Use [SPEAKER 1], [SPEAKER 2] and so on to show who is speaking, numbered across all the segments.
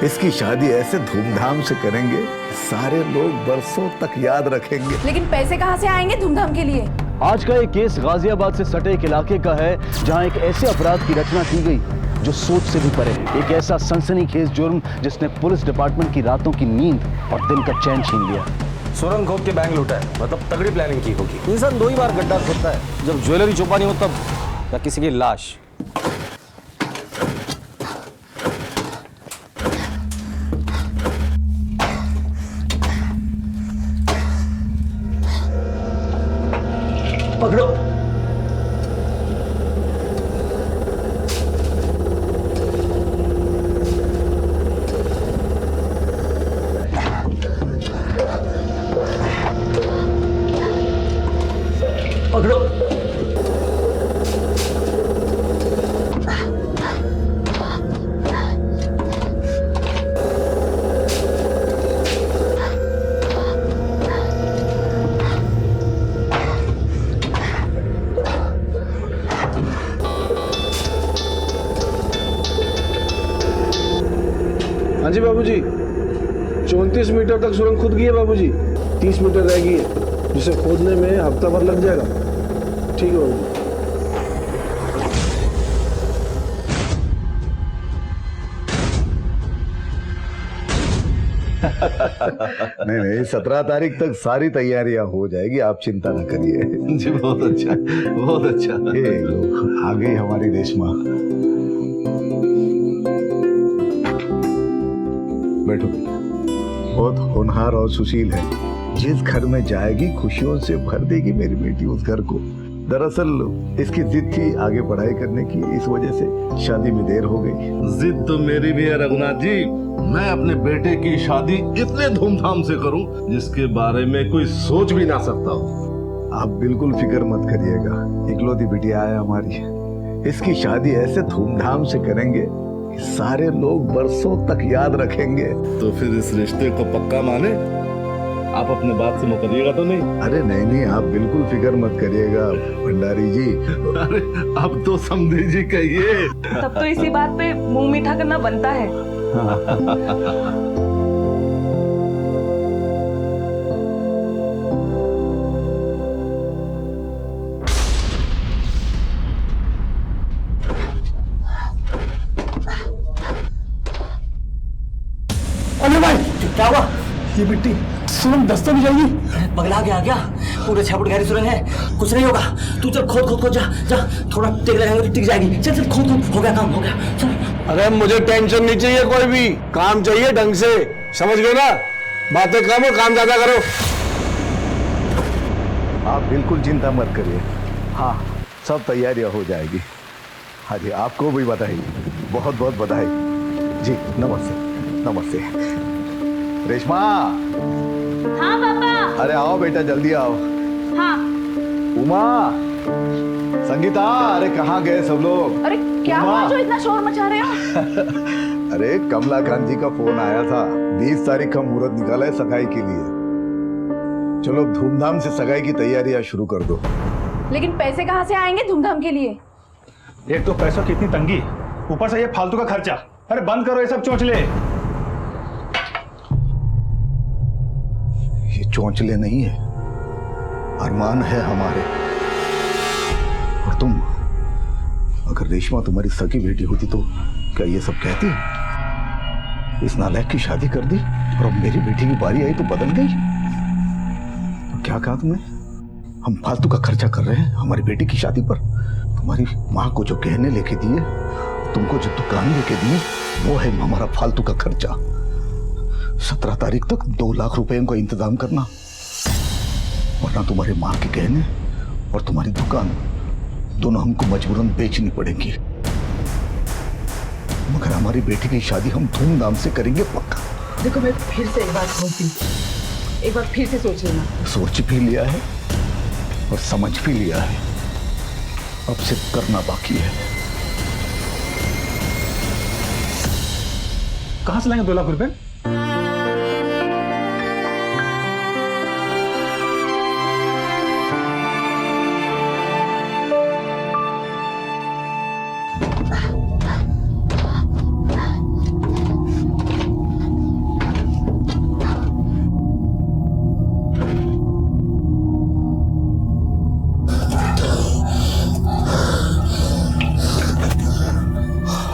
[SPEAKER 1] इसकी शादी ऐसे धूमधाम से करेंगे, सारे लोग बरसों तक याद रखेंगे।
[SPEAKER 2] लेकिन पैसे कहाँ से आएंगे धूमधाम के लिए?
[SPEAKER 3] आज का ये केस गाजियाबाद से सटे एक इलाके का है जहां एक ऐसे अपराध की रचना की गई जो सोच से भी परे है। एक ऐसा सनसनीखेज जुर्म जिसने पुलिस डिपार्टमेंट की रातों की नींद और दिन का चैन छीन लिया।
[SPEAKER 4] सुरंग खोद के बैंक लूटा है, मतलब तगड़ी प्लानिंग की होगी। इंसान 2 ही बार गड्ढा खोदता है, जब ज्वेलरी छुपानी हो तब, या किसी की लाश।
[SPEAKER 3] पकड़ो। पकड़ो।
[SPEAKER 5] हाँ जी बाबूजी, 34 मीटर तक सुरंग खुद गई है बाबूजी। 30 मीटर रह गई है, जिसे खोदने में हफ्ता भर लग जाएगा। ठीक है बाबूजी।
[SPEAKER 1] नहीं, 17 तारीख तक सारी तैयारियां हो जाएगी, आप चिंता न करिए।
[SPEAKER 3] जी बहुत अच्छा, बहुत अच्छा।
[SPEAKER 1] ये लोग आ गई हमारी रेशमा। बैठो। बहुत होनहार और सुशील है, जिस घर में जाएगी खुशियों से भर देगी मेरी बेटी उस घर को। दरअसल इसकी जिद थी आगे पढ़ाई करने की, इस वजह से शादी में देर हो गई।
[SPEAKER 6] जिद तो मेरी भी है रघुनाथ जी। मैं अपने बेटे की शादी इतने धूमधाम से करूं जिसके बारे में कोई सोच भी ना सकता हो।
[SPEAKER 1] आप बिल्कुल फिक्र मत करिएगा, इकलौती बिटिया है हमारी, इसकी शादी ऐसे धूमधाम से करेंगे कि सारे लोग बरसों तक याद रखेंगे।
[SPEAKER 6] तो फिर इस रिश्ते को पक्का माने? आप अपने बात से मुकरिएगा तो नहीं?
[SPEAKER 1] अरे नहीं, आप बिल्कुल फिक्र मत करिएगा भंडारी जी।
[SPEAKER 6] अरे अब तो समझी जी कहिए।
[SPEAKER 2] तब तो इसी बात पे मुंह मीठा करना बनता है।
[SPEAKER 5] अरे भाई क्या हुआ? ये मिट्टी सुरंग दस्ता भी जाएगी।
[SPEAKER 7] पगला गया क्या? पूरे 6 फुट गहरी सुरंग है, कुछ नहीं होगा। तू चल खोद खोद खोद, जा जा, थोड़ा टेक लगाएंगे तो टिक जाएगी। चल चल खोद खोद, हो गया काम, हो गया। चल।
[SPEAKER 5] अरे मुझे टेंशन नहीं चाहिए, कोई भी काम चाहिए ढंग से, समझ गए ना? बातें कम और काम ज्यादा करो।
[SPEAKER 1] आप बिल्कुल चिंता मत करिए, हाँ सब तैयारियां हो जाएगी। हाँ जी, आपको भी बधाई, बहुत बहुत बधाई जी। नमस्ते नमस्ते। रेशमा।
[SPEAKER 2] हाँ पापा।
[SPEAKER 1] अरे आओ बेटा, जल्दी आओ।
[SPEAKER 2] हाँ।
[SPEAKER 1] उमा, संगीता, अरे कहाँ गए सब लोग?
[SPEAKER 2] अरे क्या हुआ जो इतना शोर मचा रहे हो?
[SPEAKER 1] अरे कमलाकांत जी का फोन आया था, 20 तारीख का मुहूर्त निकाला है सगाई के लिए। चलो धूमधाम से सगाई की तैयारियां शुरू कर दो।
[SPEAKER 2] लेकिन पैसे कहाँ से आएंगे धूमधाम के लिए?
[SPEAKER 8] एक तो पैसों की इतनी तंगी, ऊपर से ये फालतू का खर्चा। अरे बंद करो ये सब चोंचले।
[SPEAKER 1] ये चोंचले नहीं है, अरमान है हमारे। और तुम, अगर रेशमा तुम्हारी सगी बेटी होती तो क्या ये सब कहती? इस नालायक की शादी कर दी और अब मेरी बेटी की बारी आई तो बदल गई। तो क्या कहा तुमने? हम फालतू का खर्चा कर रहे हैं हमारी बेटी की शादी पर। तुम्हारी माँ को जो गहने लेके दिए, तुमको जो दुकान लेके दिए, वो है हमारा फालतू का खर्चा। 17 तारीख तक 2 लाख रुपए का इंतजाम करना, वरना तुम्हारे माँ के गहने और तुम्हारी दुकान दोनों हमको मजबूरन बेचनी पड़ेंगी। मगर हमारी बेटी की शादी हम धूमधाम से करेंगे पक्का।
[SPEAKER 2] देखो मैं फिर से एक बात बोलती हूँ, एक बार फिर से सोच लेना।
[SPEAKER 1] सोच भी लिया है और समझ भी लिया है, अब सिर्फ करना बाकी है।
[SPEAKER 8] कहाँ से लाएंगे 2 लाख रुपए?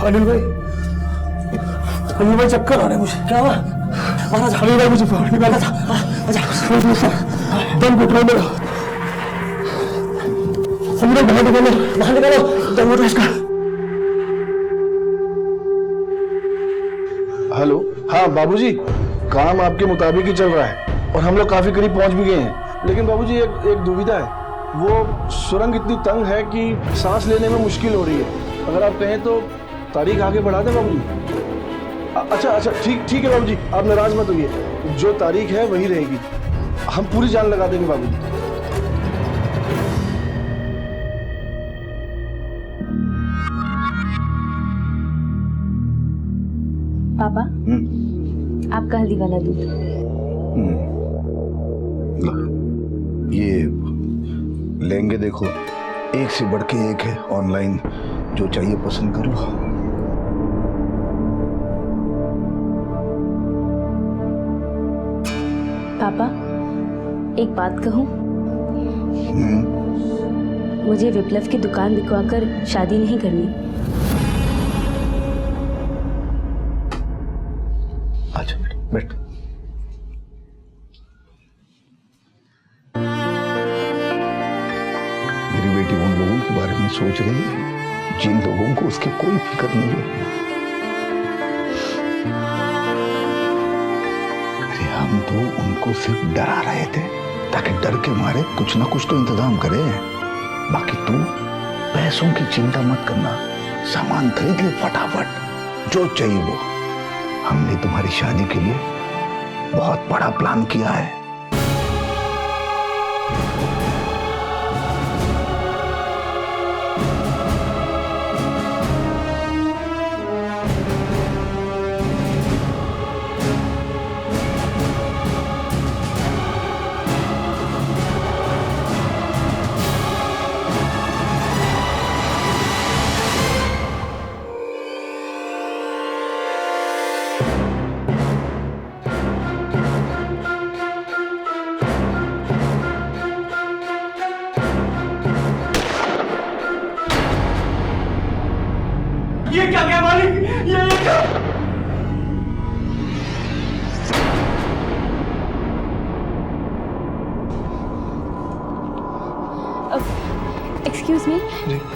[SPEAKER 5] अनिल भाई चक्कर आ रहे हैं मुझे।
[SPEAKER 7] क्या हुआ?
[SPEAKER 5] अनिल भाई मुझे पानी निकाला था। दम घुट रहा है मेरा। अनिल भाई बाहर निकालो दम घुट रहा है इसका। हेलो, हाँ बाबूजी, काम आपके मुताबिक ही चल रहा है और हम लोग काफी करीब पहुंच भी गए हैं। लेकिन बाबूजी एक दुविधा है। वो सुरंग इतनी तंग है कि सांस लेने में मुश्किल हो रही है। अगर आप कहें तो तारीख आगे बढ़ा दें बाबूजी। अच्छा ठीक है बाबूजी, आप नाराज मत होइए। जो तारीख है वही रहेगी। हम पूरी जान लगा देंगे बाबूजी।
[SPEAKER 9] पापा, आपका हल्दी वाला दूध।
[SPEAKER 1] ये लेंगे, देखो एक से बढ़ के एक है। ऑनलाइन जो चाहिए पसंद कर लो।
[SPEAKER 9] पापा, एक बात कहूं? मुझे विप्लव की दुकान बिकवाकर शादी नहीं करनी।
[SPEAKER 1] अच्छा बैठ। मेरी बेटी उन लोगों के बारे में सोच रही है जिन लोगों को उसकी कोई फिक्र नहीं है। अरे हम तो उनको सिर्फ डरा रहे थे ताकि डर के मारे कुछ ना कुछ तो इंतजाम करे। बाकी तू पैसों की चिंता मत करना, सामान खरीद ले फटाफट, जो चाहिए वो। हमने तुम्हारी शादी के लिए बहुत बड़ा प्लान किया है।
[SPEAKER 7] ये क्या क्या मालिक? ये क्या?
[SPEAKER 9] एक्सक्यूज मी,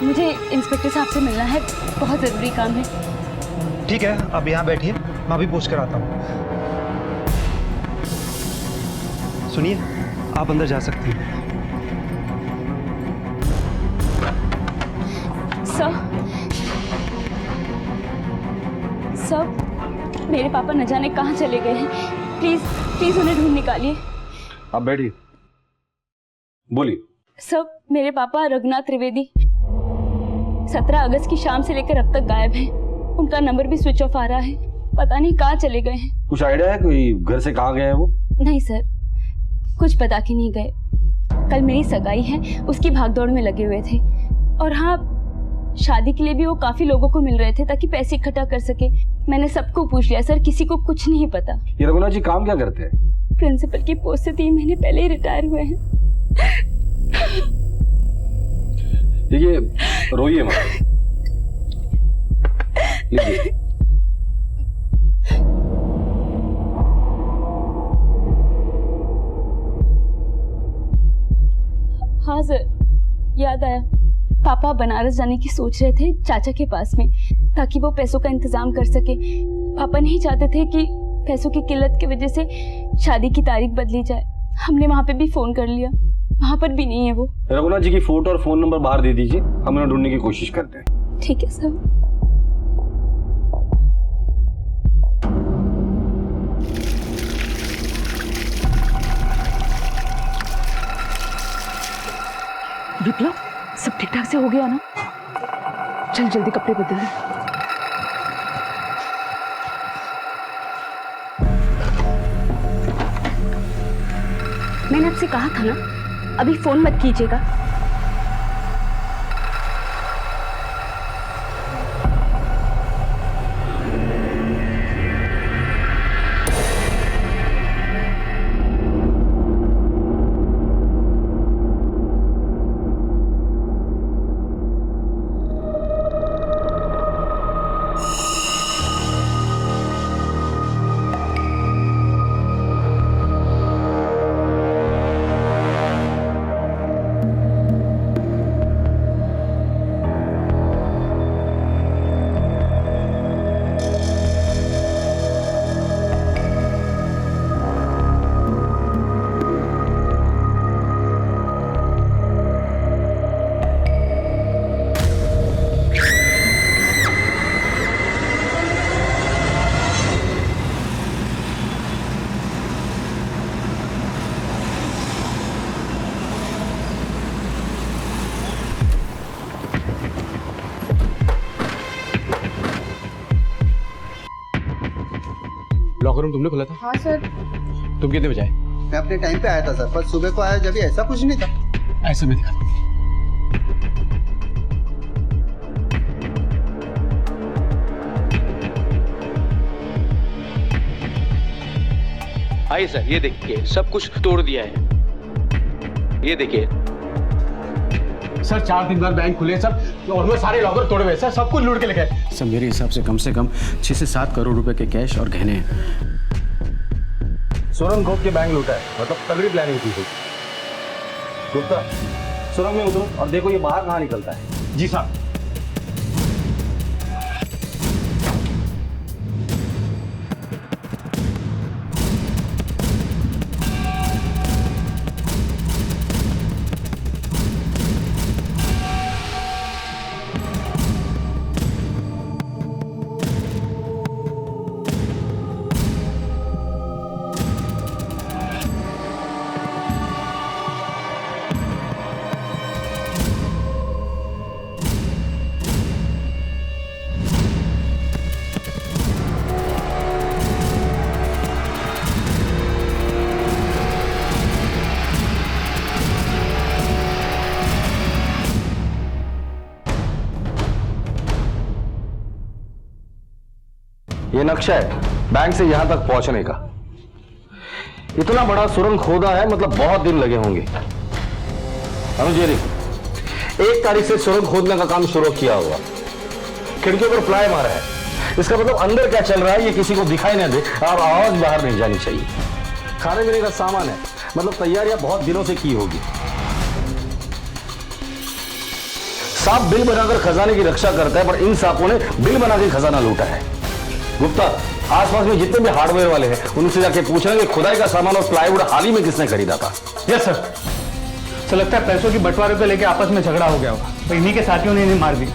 [SPEAKER 9] मुझे इंस्पेक्टर साहब से मिलना है, बहुत ज़रूरी काम है।
[SPEAKER 10] ठीक है, आप यहाँ बैठिए, मैं अभी पूछ कर आता हूँ। सुनिए, आप अंदर जा सकती हैं।
[SPEAKER 9] सर, मेरे पापा न जाने कहाँ चले गए हैं। प्लीज उन्हें ढूंढ निकालिए।
[SPEAKER 4] आप बैठिए, बोलिए।
[SPEAKER 9] सर, मेरे पापा रघुनाथ त्रिवेदी 17 अगस्त की शाम से लेकर अब तक गायब हैं। उनका नंबर भी स्विच ऑफ आ रहा है, पता नहीं कहाँ चले गए हैं।
[SPEAKER 4] कुछ आइडिया है कोई घर से कहाँ गए हैं वो?
[SPEAKER 9] नहीं सर, कुछ बता के नहीं गए। कल मेरी सगाई है, उसकी भागदौड़ में लगे हुए थे। और हाँ, शादी के लिए भी वो काफी लोगों को मिल रहे थे ताकि पैसे इकट्ठा कर सके। मैंने सबको पूछ लिया सर, किसी को कुछ नहीं पता।
[SPEAKER 4] ये रघुनाथ जी काम क्या करते हैं?
[SPEAKER 9] प्रिंसिपल की पोस्ट से 3 महीने पहले ही रिटायर हुए हैं।
[SPEAKER 4] देखिए, रोइए मत, लीजिए।
[SPEAKER 9] हाँ सर, याद आया। पापा बनारस जाने की सोच रहे थे चाचा के पास में, ताकि वो पैसों का इंतजाम कर सके। पापा नहीं चाहते थे कि पैसों की किल्लत की वजह से शादी की तारीख बदली जाए। हमने वहाँ पे भी फोन कर लिया, वहाँ पर भी नहीं है वो।
[SPEAKER 4] रघुनाथ जी की फोटो और फोन नंबर बाहर दे दीजिए, हम उन्हें ढूंढने की कोशिश करते हैं।
[SPEAKER 9] ठीक है सर।
[SPEAKER 2] विप्लव, सब ठीक ठाक से हो गया ना? चल जल्दी कपड़े बदल ले।
[SPEAKER 9] मैंने आपसे कहा था ना, अभी फोन मत कीजिएगा।
[SPEAKER 11] लॉकर रूम तुमने खोला था?
[SPEAKER 2] हाँ सर।
[SPEAKER 11] तुम कितने बजे आए?
[SPEAKER 12] मैं अपने टाइम पे आया था सर, पर सुबह को आया जब ऐसा कुछ नहीं था।
[SPEAKER 11] ऐसे में दिखा।
[SPEAKER 13] आइए सर, ये देखिए सब कुछ तोड़ दिया है। ये देखिए
[SPEAKER 11] सर 4 दिन बाद बैंक खुले सर, और वो सारे लॉकर तोड़े हुए सर, सब कुछ लूट के ले गए सर। मेरे हिसाब से कम 6 से 7 करोड़ रुपए के कैश और गहने हैं।
[SPEAKER 4] सुरंग खोद के बैंक लूटा है, मतलब तगड़ी प्लानिंग की होगी। गुप्ता, सुरंग में उतरो और देखो ये बाहर कहाँ निकलता है।
[SPEAKER 8] जी साहब।
[SPEAKER 4] ये नक्शा है बैंक से यहां तक पहुंचने का। इतना बड़ा सुरंग खोदा है, मतलब बहुत दिन लगे होंगे। अनुजेरी, 1 तारीख से सुरंग खोदने का काम शुरू किया हुआ। खिड़कियों पर प्लाई मारा है। इसका मतलब अंदर क्या चल रहा है ये किसी को दिखाई ना दे और आवाज बाहर नहीं जानी चाहिए। खाने पीने का सामान है, मतलब तैयारियां बहुत दिनों से की होगी। सांप बिल बनाकर खजाने की रक्षा करता है, पर इन सांपों ने बिल बना के खजाना लूटा है। गुप्ता, आसपास में जितने भी हार्डवेयर वाले हैं उनसे जाके पूछना कि खुदाई का सामान और प्लाईवुड हाल ही में किसने खरीदा था।
[SPEAKER 8] Yes sir. सर लगता है पैसों की बंटवारे को लेकर आपस में झगड़ा हो गया होगा, तो इन्हीं के साथियों ने इन्हें मार दिया।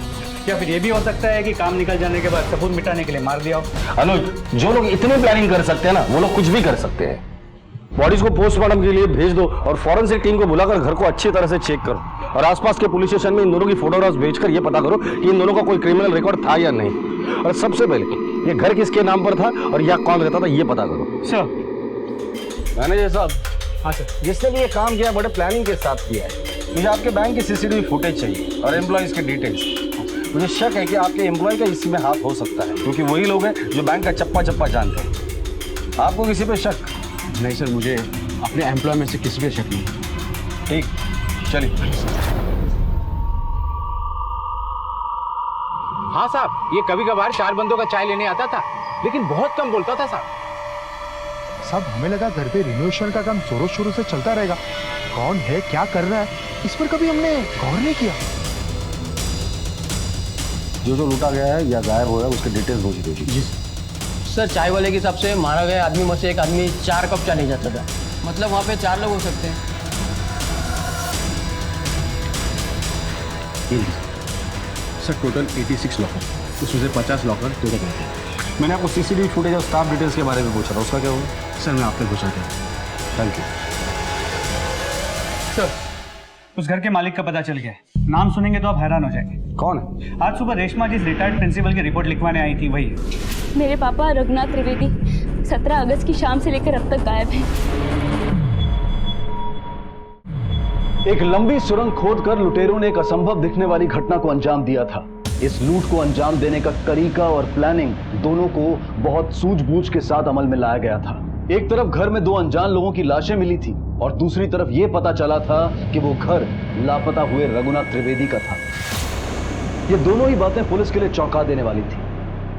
[SPEAKER 8] या फिर ये भी हो सकता है कि काम निकल जाने के बाद सबूत मिटाने के लिए मार दिया हो।
[SPEAKER 4] अनुज, जो लोग इतनी प्लानिंग कर सकते हैं ना, वो लोग कुछ भी कर सकते हैं। बॉडीज को पोस्टमार्टम के लिए भेज दो और फॉरेंसिक टीम को बुलाकर घर को अच्छी तरह से चेक करो और आसपास के पुलिस स्टेशन में इन दोनों की फोटोग्राफ्स भेजकर ये पता करो कि इन दोनों का कोई क्रिमिनल रिकॉर्ड था या नहीं। और सबसे पहले ये घर किसके नाम पर था और यहाँ कौन रहता था ये पता करो।
[SPEAKER 8] सर।
[SPEAKER 4] मैनेजर साहब। हाँ सर। जिसने भी ये काम किया बड़े प्लानिंग के साथ किया है। मुझे आपके बैंक की सीसीटीवी फुटेज चाहिए और एम्प्लॉयज के डिटेल्स। मुझे शक है कि आपके एम्प्लॉय का इसी में हाथ हो सकता है, क्योंकि वही लोग हैं जो बैंक का चप्पा चप्पा जानते हैं। आपको किसी पे शक?
[SPEAKER 11] नहीं सर, मुझे अपने एम्प्लॉय में से किसी पे शक नहीं।
[SPEAKER 4] ठीक, चलिए।
[SPEAKER 11] हाँ साहब, ये कभी कभार 4 बंदों का चाय लेने आता था, लेकिन बहुत कम बोलता था साहब।
[SPEAKER 10] साहब हमें लगा घर पे रिनोवेशन का काम जोरों शोरों से चलता रहेगा। कौन है, क्या कर रहा है, इस पर कभी हमने गौर नहीं किया।
[SPEAKER 4] जो जो लूटा गया है या गायब हो गया उसके डिटेल्स भेज दीजिए। जी
[SPEAKER 14] सर, चाय वाले के हिसाब से मारा गया आदमी में से एक आदमी 4 कप चाय ले जाता था। मतलब वहाँ पे 4 लोग हो सकते हैं।
[SPEAKER 11] सर टोटल 86 लॉकर, उसमें से 50 लॉकर तोड़े गए थे।
[SPEAKER 4] मैंने आपको सीसीटीवी फुटेज और स्टाफ डिटेल्स के बारे में पूछा था, उसका क्या हुआ?
[SPEAKER 11] सर मैं आप तक पूछा था।
[SPEAKER 4] Thank you
[SPEAKER 8] sir. उस घर के मालिक का पता चल गया है। नाम सुनेंगे तो आप हैरान हो जाएंगे।
[SPEAKER 4] कौन है?
[SPEAKER 8] आज सुबह रेशमा जिस रिटायर्ड प्रिंसिपल की रिपोर्ट लिखवाने आई थी वही है।
[SPEAKER 9] मेरे पापा रघुनाथ त्रिवेदी 17 अगस्त की शाम से लेकर अब तक गायब हैं।
[SPEAKER 3] एक लंबी सुरंग खोदकर लुटेरों ने एक असंभव दिखने वाली घटना को अंजाम दिया था। इस लूट को अंजाम देने का तरीका और प्लानिंग दोनों को बहुत सूझबूझ के साथ अमल में लाया गया था। एक तरफ घर में 2 अनजान लोगों की लाशें मिली थी और दूसरी तरफ यह पता चला था कि वो घर लापता हुए रघुनाथ त्रिवेदी का था। ये दोनों ही बातें पुलिस के लिए चौंका देने वाली थी।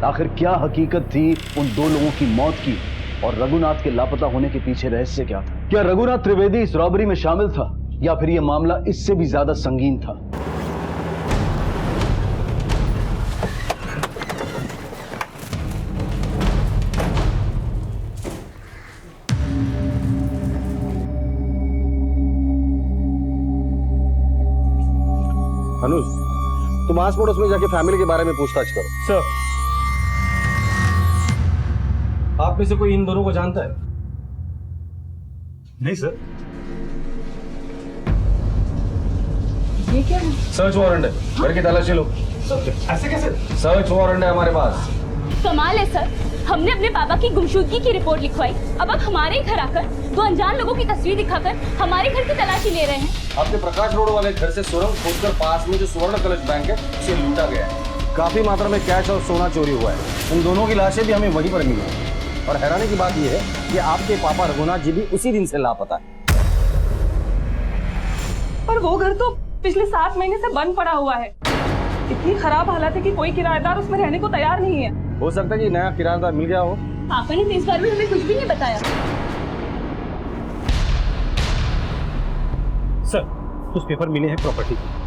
[SPEAKER 3] आखिर क्या हकीकत थी उन 2 लोगों की मौत की और रघुनाथ के लापता होने के पीछे रहस्य क्या था? क्या रघुनाथ त्रिवेदी इस रॉबरी में शामिल था या फिर यह मामला इससे भी ज्यादा संगीन था?
[SPEAKER 4] अनुज, तुम आस पड़ोस में जाके फैमिली के बारे में पूछताछ करो।
[SPEAKER 8] सर।
[SPEAKER 4] आप में से कोई इन दोनों को जानता है?
[SPEAKER 8] नहीं सर।
[SPEAKER 9] ये क्या है?
[SPEAKER 4] सर्च वारंट है, घर की तलाशी लो।
[SPEAKER 8] ऐसे कैसे?
[SPEAKER 4] सर्च वारंट है हमारे पास।
[SPEAKER 9] कमाल है सर, हमने अपने पापा की गुमशुदगी की रिपोर्ट लिखवाई, अब आप हमारे घर आकर दो अनजान लोगों की तस्वीर दिखाकर हमारे घर की तलाशी ले रहे हैं।
[SPEAKER 4] आपके प्रकाश रोड वाले घर से सुरंग खोदकर पास में जो स्वर्ण कलश बैंक है उसे लूटा गया है। काफी मात्रा में कैश और सोना चोरी हुआ है। उन दोनों की लाशें भी हमें वहीं पर मिली और हैरानी की बात यह है कि आपके पापा रघुनाथ जी भी उसी दिन से लापता है।
[SPEAKER 2] पर वो घर तो पिछले 7 महीने से बंद पड़ा हुआ है। इतनी खराब हालत है कि कोई किराएदार उसमें रहने को तैयार नहीं है।
[SPEAKER 4] हो सकता है कि नया किराएदार मिल गया हो।
[SPEAKER 9] पापा ने तो इस बार भी हमें कुछ भी नहीं बताया।
[SPEAKER 8] सर, कुछ पेपर मिले हैं प्रॉपर्टी के।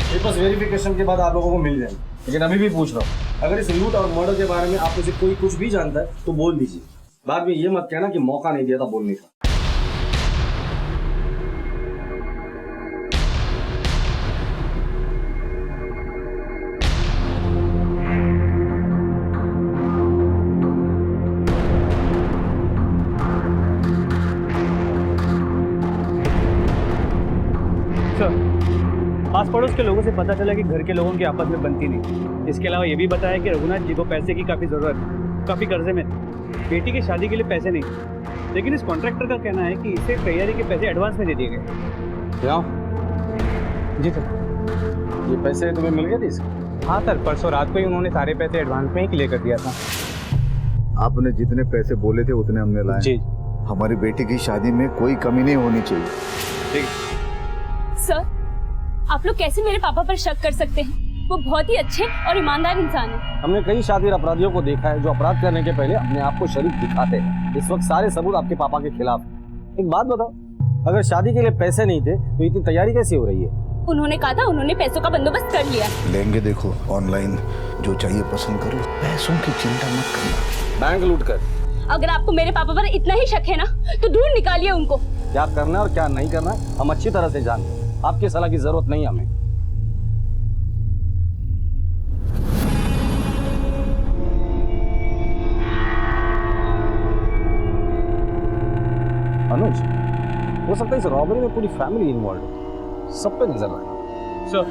[SPEAKER 4] पेपर्स वेरिफिकेशन के बाद आप लोगों को मिल जाएंगे, लेकिन अभी भी पूछ रहा हूँ, अगर इस लूट और मर्डर के बारे में आप में से कोई कुछ भी जानता है तो बोल दीजिए। बाद में ये मत कहना कि मौका नहीं दिया था बोलने का।
[SPEAKER 8] आस पड़ोस के लोगों से पता चला कि घर के लोगों की आपस में बनती नहीं। इसके अलावा ये भी बताया कि रघुनाथ जी को पैसे की काफ़ी ज़रूरत है, काफ़ी कर्जे में, बेटी की शादी के लिए पैसे नहीं। लेकिन इस कॉन्ट्रैक्टर का कहना है कि इसे तैयारी के पैसे एडवांस में दे दिए गए।
[SPEAKER 4] क्या?
[SPEAKER 8] जी सर।
[SPEAKER 4] ये पैसे तुम्हें मिल गए थे इसके?
[SPEAKER 8] हाँ सर, परसों रात को ही उन्होंने सारे पैसे एडवांस में ही क्लियर कर दिया था।
[SPEAKER 1] आपने जितने पैसे बोले थे उतने हमने लाए।
[SPEAKER 8] जी।
[SPEAKER 1] हमारी बेटी की शादी में कोई कमी नहीं होनी चाहिए।
[SPEAKER 8] ठीक।
[SPEAKER 9] सर, आप लोग कैसे मेरे पापा पर शक कर सकते हैं? वो बहुत ही अच्छे और ईमानदार इंसान है।
[SPEAKER 4] हमने कई शातिर अपराधियों को देखा है जो अपराध करने के पहले अपने आप को शरीफ दिखाते हैं। इस वक्त सारे सबूत आपके पापा के खिलाफ हैं। एक बात बताओ, अगर शादी के लिए पैसे नहीं थे तो इतनी तैयारी कैसे हो रही है?
[SPEAKER 9] उन्होंने कहा था उन्होंने पैसों का बंदोबस्त कर लिया।
[SPEAKER 1] लेंगे, देखो ऑनलाइन जो चाहिए पसंद करो, पैसों की चिंता मत करना।
[SPEAKER 4] बैंक लूट कर।
[SPEAKER 9] अगर आपको मेरे पापा पर इतना ही शक है ना तो दूर निकालिए उनको।
[SPEAKER 4] क्या करना है और क्या नहीं करना है हम अच्छी तरह से जानते हैं। आपकी सलाह की जरूरत नहीं हमें। अनुज, हो सकता है इस रॉबरी में पूरी फैमिली इन्वॉल्व है, सब पे नजर रहे।
[SPEAKER 8] सर,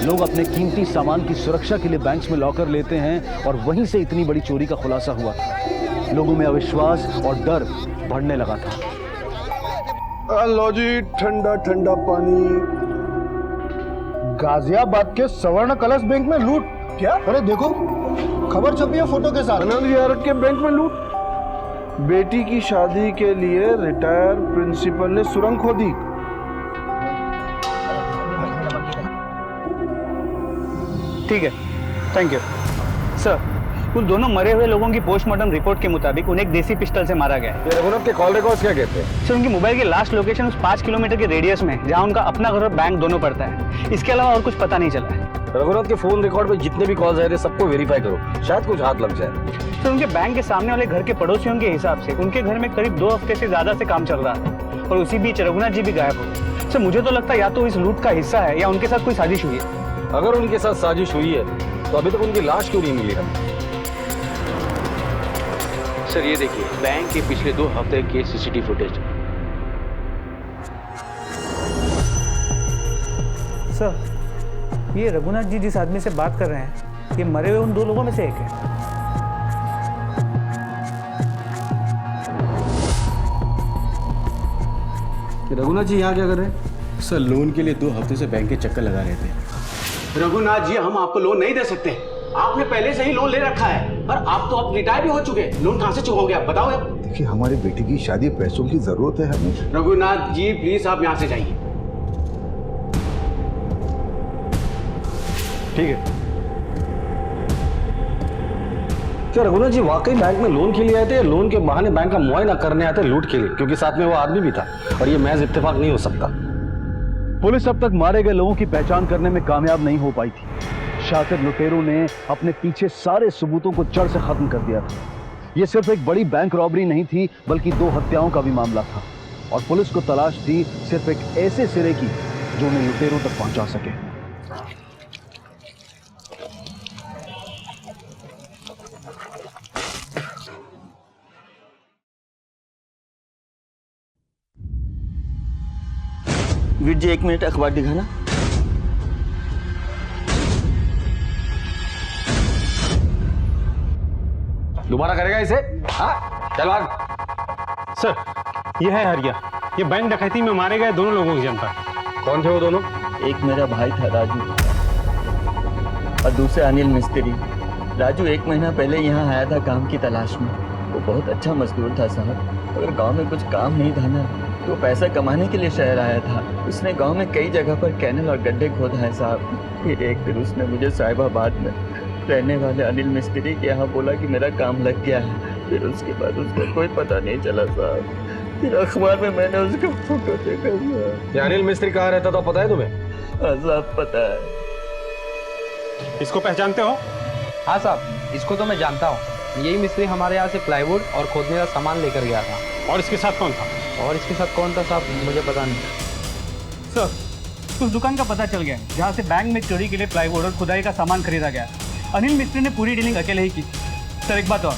[SPEAKER 3] लोग अपने कीमती सामान की सुरक्षा के लिए बैंक्स में लॉकर लेते हैं और वहीं से इतनी बड़ी चोरी का खुलासा हुआ था। लोगों में अविश्वास और डर बढ़ने लगा था।
[SPEAKER 5] लो जी, ठंडा ठंडा पानी।
[SPEAKER 10] गाजियाबाद के स्वर्ण कलश बैंक में लूट। क्या? अरे देखो, खबर छपी है फोटो के साथ।
[SPEAKER 5] आनंद विहार के बैंक में लूट। बेटी की शादी के लिए रिटायर प्रिंसिपल ने सुरंग खोदी।
[SPEAKER 8] ठीक है, थैंक यू सर। उन दोनों मरे हुए लोगों की पोस्टमार्टम रिपोर्ट के मुताबिक उन्हें एक देसी पिस्टल से मारा गया है।
[SPEAKER 4] रघुनाथ के कॉल रिकॉर्ड्स क्या कहते हैं?
[SPEAKER 8] सर, उनकी मोबाइल की लास्ट लोकेशन उस 5 किलोमीटर के रेडियस में, जहां उनका अपना घर और बैंक दोनों पड़ता है। इसके अलावा और कुछ पता नहीं चला है।
[SPEAKER 4] रघुनाथ के फोन रिकॉर्ड पे जितने भी कॉल्स आए थे सबको वेरीफाई करो, शायद कुछ हाथ लग जाए।
[SPEAKER 8] सर, उनके बैंक के सामने वाले घर के पड़ोसियों के हिसाब से उनके घर में करीब 2 हफ्ते से ज्यादा से काम चल रहा है और उसी बीच रघुनाथ जी भी गायब हो गए। सर, मुझे तो लगता है या तो इस लूट का हिस्सा है या उनके साथ कोई साजिश हुई है।
[SPEAKER 4] अगर उनके साथ साजिश हुई है तो अभी तक उनकी लाश क्यों नहीं मिली हमें?
[SPEAKER 13] सर, ये देखिए बैंक के पिछले 2 हफ्ते के सीसीटीवी फुटेज।
[SPEAKER 8] सर, ये रघुनाथ जी जिस आदमी से बात कर रहे हैं, ये मरे हुए उन 2 लोगों में से एक है।
[SPEAKER 4] रघुनाथ जी यहाँ क्या कर रहे हैं?
[SPEAKER 11] सर, लोन के लिए 2 हफ्ते से बैंक के चक्कर लगा रहे थे।
[SPEAKER 14] रघुनाथ जी, हम आपको लोन नहीं दे सकते। आपने पहले से ही लोन ले रखा है और आप तो अब रिटायर भी हो चुके हैं। लोन कहाँ से चुकाओगे आप बताओ।
[SPEAKER 1] देखिए, हमारी बेटी की शादी, पैसों की जरूरत है हमें।
[SPEAKER 14] रघुनाथ जी प्लीज आप यहाँ से जाइए।
[SPEAKER 4] ठीक है। क्या रघुनाथ जी वाकई बैंक में लोन के लिए आए थे या लोन के बहाने बैंक का मुआयना करने आए थे लूट के लिए? क्योंकि साथ में वो आदमी भी था और ये महज इत्तेफाक नहीं हो सकता।
[SPEAKER 3] पुलिस अब तक मारे गए लोगों की पहचान करने में कामयाब नहीं हो पाई थी। शातिर लुटेरों ने अपने पीछे सारे सबूतों को जड़ से खत्म कर दिया था। यह सिर्फ एक बड़ी बैंक रॉबरी नहीं थी, बल्कि 2 हत्याओं का भी मामला था और पुलिस को तलाश थी सिर्फ एक ऐसे सिरे की जो उन्हें लुटेरों तक पहुंचा सके।
[SPEAKER 7] वीर जी 1 मिनट अखबार दिखाना।
[SPEAKER 4] दोबारा करेगा इसे? हाँ चल भाग।
[SPEAKER 8] सर ये है हरिया, ये बैंक डकैती में मारे गए दोनों लोगों की जनता।
[SPEAKER 4] कौन थे वो दोनों?
[SPEAKER 7] एक मेरा भाई था राजू और दूसरा अनिल मिस्त्री। राजू 1 महीना पहले यहाँ आया था काम की तलाश में। वो बहुत अच्छा मजदूर था साहब, अगर गांव में कुछ काम नहीं था ना तो पैसा कमाने के लिए शहर आया था। उसने गांव में कई जगह पर कैनल और गड्ढे खोदा है साहब। फिर एक दिन उसने मुझे साहिबाबाद में रहने वाले अनिल मिस्त्री के यहाँ बोला कि मेरा काम लग गया है। फिर उसके बाद उसका कोई पता नहीं चला साहब। फिर अखबार में मैंने उसका फोटो देखा साहब।
[SPEAKER 4] अनिल मिस्त्री कहाँ रहता था पता है तुम्हें?
[SPEAKER 7] हाँ साहब पता है।
[SPEAKER 8] इसको पहचानते हो?
[SPEAKER 14] हाँ साहब, इसको तो मैं जानता हूँ। यही मिस्त्री हमारे यहाँ से प्लाईवुड और खोदने का सामान लेकर गया था।
[SPEAKER 8] और इसके साथ कौन था?
[SPEAKER 14] और इसके साथ कौन था साहब, मुझे पता नहीं।
[SPEAKER 8] सर उस दुकान का पता चल गया है जहाँ से बैंक में चोरी के लिए प्लाईवुड और खुदाई का सामान खरीदा गया। अनिल मिस्त्री ने पूरी डीलिंग अकेले ही की। सर एक बात और,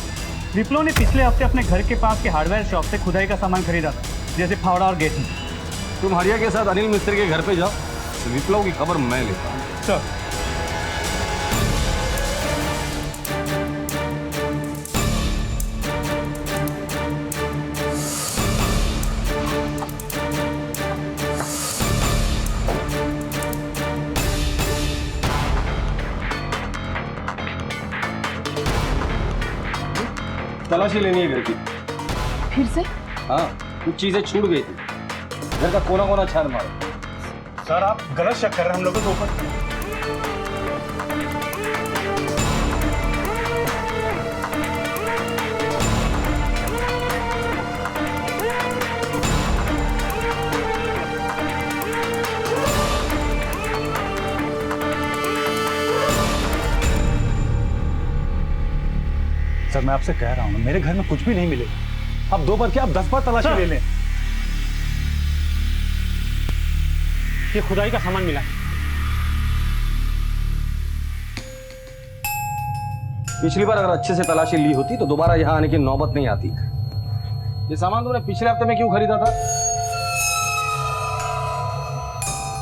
[SPEAKER 8] विप्लव ने पिछले हफ्ते अपने घर के पास के हार्डवेयर शॉप से खुदाई का सामान खरीदा था, जैसे फावड़ा और गेट।
[SPEAKER 4] तुम हरिया के साथ अनिल मिस्त्री के घर पे जाओ, विप्लव की खबर मैं लेता हूँ।
[SPEAKER 8] सर
[SPEAKER 4] तलाशी लेनी है घर की।
[SPEAKER 9] फिर से?
[SPEAKER 4] हाँ कुछ चीजें छूट गई थी। घर का कोना कोना छान मारो।
[SPEAKER 8] सर आप गलत शक कर रहे हैं हम लोगों के ऊपर। सर मैं आपसे कह रहा हूँ मेरे घर में कुछ भी नहीं मिलेगा। आप 2 बार क्या, आप 10 बार तलाशी ले लें। ये खुदाई का सामान मिला।
[SPEAKER 4] पिछली बार अगर अच्छे से तलाशी ली होती तो दोबारा यहाँ आने की नौबत नहीं आती। ये सामान तुमने पिछले हफ्ते में क्यों खरीदा था?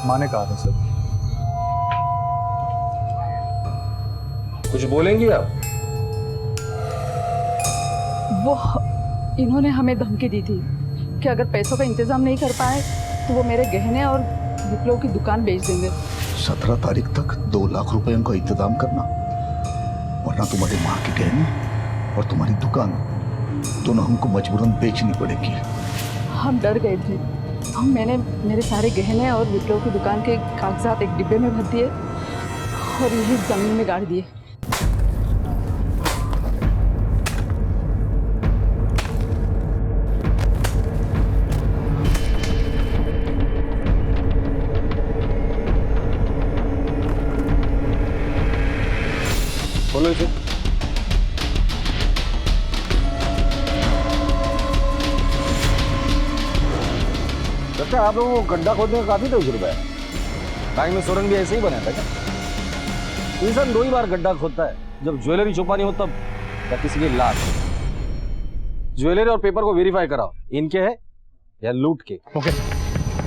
[SPEAKER 8] माँ ने कहा था सर।
[SPEAKER 4] कुछ बोलेंगी आप?
[SPEAKER 2] वो इन्होंने हमें धमकी दी थी कि अगर पैसों का इंतजाम नहीं कर पाए तो वो मेरे गहने और विप्लव की दुकान बेच देंगे।
[SPEAKER 1] 17 तारीख तक 2 लाख रुपए का इंतजाम करना, वरना तुम्हारी माँ के गहने और तुम्हारी दुकान दोनों हमको मजबूरन बेचनी पड़ेगी।
[SPEAKER 2] हम डर गए थे। मैंने मेरे सारे गहने और विप्लव की दुकान के कागजात एक डिब्बे में भर दिए और यही जमीन में गाड़ दिए।
[SPEAKER 4] बोलो इसे। लगता है आप लोगों को गड्ढा खोदने का काफी तजुर्बा है। बैंक में सुरंग भी ऐसे ही बनाया था क्या? इंसान 2 ही बार गड्ढा खोदता है, जब ज्वेलरी छुपानी हो तब, या किसी की लाश। ज्वेलरी और पेपर को वेरीफाई कराओ, इनके है या लूट के।
[SPEAKER 8] ओके।